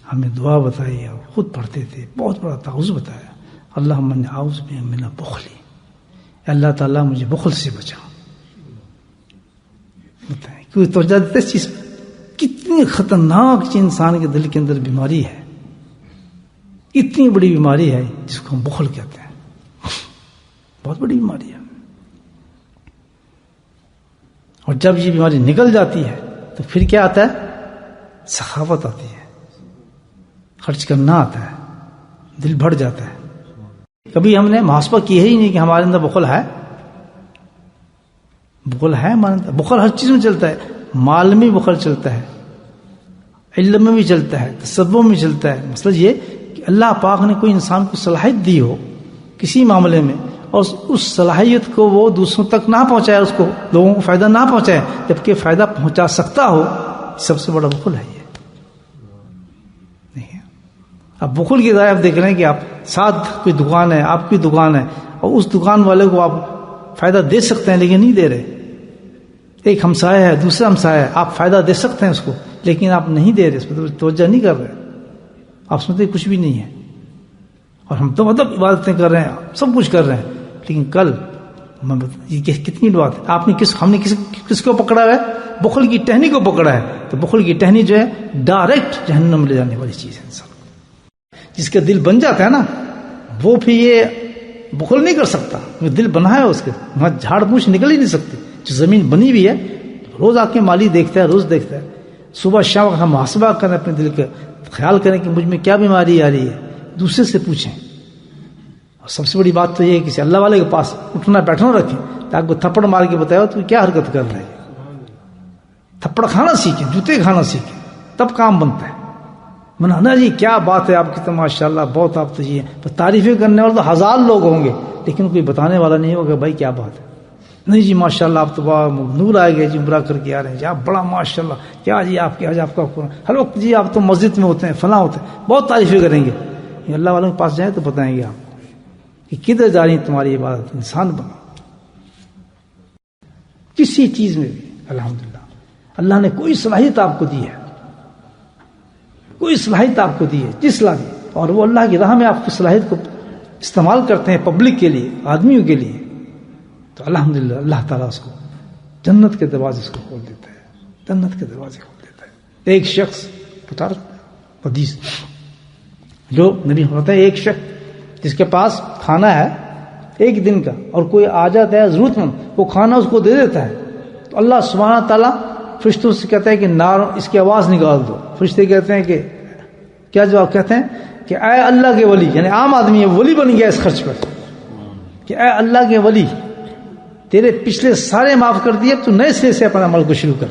ہمیں دعا بتائی اور خود پڑھتے تھے، بہت بڑا تعوذ بتایا، اللہم انی اعوذ بک من البخل، اللہ تعالیٰ مجھے بخل سے بچا. بتائیں کوئی توجہ دیتے اس چیز پر؟ کتنی خطرناک چیز انسان کے دل کے اندر بیماری ہے، اتنی بڑی بیماری ہے جس کو ہم بخل کہتے ہیں، بہت بڑی بیماری ہے. اور جب یہ بیماری نکل جاتی ہے تو پھر کیا آتا ہے؟ سخاوت آتی ہے، خرچ کرنا آتا ہے، دل بڑھ جاتا ہے. کبھی ہم نے محاسبہ کیا ہی نہیں کہ ہمارے اندر بخل ہے. بخل ہے ہمارے اندر. بخل ہر چیز میں چلتا ہے، مال میں بھی بخل چلتا ہے، علم میں بھی چلتا ہے، تصوف میں چلتا ہے. مسئلہ یہ کہ اللہ پاک نے کوئی انسان کو صلاحیت دی ہو کسی معاملے میں اور اس صلاحیت کو وہ دوسروں تک نہ پہنچائے، اس کو لوگوں کو فائدہ نہ پہنچائے جبکہ فائدہ پہنچا سکتا ہو، سب سے بڑا بخل ہے یہ. اب بخل کی ذرا آپ دیکھ رہے ہیں کہ آپ ساتھ کوئی دکان ہے، آپ کی دکان ہے، اور اس دکان والے کو آپ فائدہ دے سکتے ہیں لیکن نہیں دے رہے. ایک ہمسایہ ہے، دوسرا ہمسایہ ہے، آپ فائدہ دے سکتے ہیں اس کو لیکن آپ نہیں دے رہے، اس پر توجہ نہیں کر رہے، آپ سمجھتے کچھ بھی نہیں ہے. اور ہم تو مطلب عبادتیں کر رہے ہیں، سب کچھ کر رہے ہیں، لیکن کل یہ کتنی بات ہے. ہم نے کس کو پکڑا ہے؟ بخل کی ٹہنی کو پکڑا ہے. تو بخل کی ٹہنی جو ہے ڈائریکٹ جہنم میں لے جانے والی چیز ہے. انسان جس کا دل بن جاتا ہے نا، وہ پھر یہ بخل نہیں کر سکتا. دل بنا ہے اس کے، وہاں جھاڑ پوچھ نکل ہی نہیں سکتی. جو زمین بنی ہوئی ہے، روز آ کے مالی دیکھتا ہے، روز دیکھتا ہے. صبح شام ہم محاسبہ کریں اپنے دل کا، خیال کریں کہ مجھ میں کیا بیماری آ رہی ہے، دوسرے سے پوچھیں. اور سب سے بڑی بات تو یہ ہے کہ کسی اللہ والے کے پاس اٹھنا بیٹھنا رکھیں تاکہ تھپڑ مار کے بتاؤ تو کیا حرکت کر رہے ہیں. تھپڑ کھانا سیکھیں، جوتے کھانا سیکھیں، تب کام بنتا ہے. منانا جی کیا بات ہے آپ کی، تو ماشاء اللہ بہت آپ تو یہ تعریفیں کرنے والے تو ہزار لوگ ہوں گے لیکن کوئی بتانے والا نہیں ہوگا بھائی کیا بات ہے. نہیں جی ماشاء اللہ آپ تو نور آئے گئے جی، عمرہ کر کے آ رہے ہیں جی، آپ بڑا ماشاء اللہ کیا جی آپ کے آج آپ کا ہر وقت جی آپ تو مسجد میں ہوتے ہیں، فلاں ہوتے ہیں، بہت تعریفیں کریں گے. اللہ والوں کے پاس جائیں تو بتائیں گے آپ کو کہ کدھر جا رہی تمہاری عبادت. انسان بنا کسی چیز میں بھی. الحمدللہ اللہ نے کوئی صلاحیت آپ کو دی ہے، کوئی صلاحیت آپ کو دی ہے جس صلاحیت، اور وہ اللہ کی راہ میں آپ کی صلاحیت کو استعمال کرتے ہیں پبلک کے لیے، آدمیوں کے لیے، تو الحمدللہ اللہ تعالیٰ اس کو جنت کے دروازے اس کو کھول دیتا ہے، جنت کے دروازے کھول دیتا ہے. ایک شخص بتا رہا حدیث جو نبی ہوتا ہے، ایک شخص جس کے پاس کھانا ہے ایک دن کا اور کوئی آ جاتا ہے ضرورت مند، وہ کھانا اس کو دے دیتا ہے، تو اللہ سبحانہ تعالیٰ فرشتوں سے کہتا ہے کہ نار اس کی آواز نکال دو. فرشتے کہتے ہیں کہ کیا جواب کہتے ہیں کہ اے اللہ کے ولی، یعنی عام آدمی ہے، ولی بن گیا اس خرچ پر، کہ اے اللہ کے ولی تیرے پچھلے سارے معاف کر دیے، تو نئے سرے سے اپنا عمل کو شروع کر.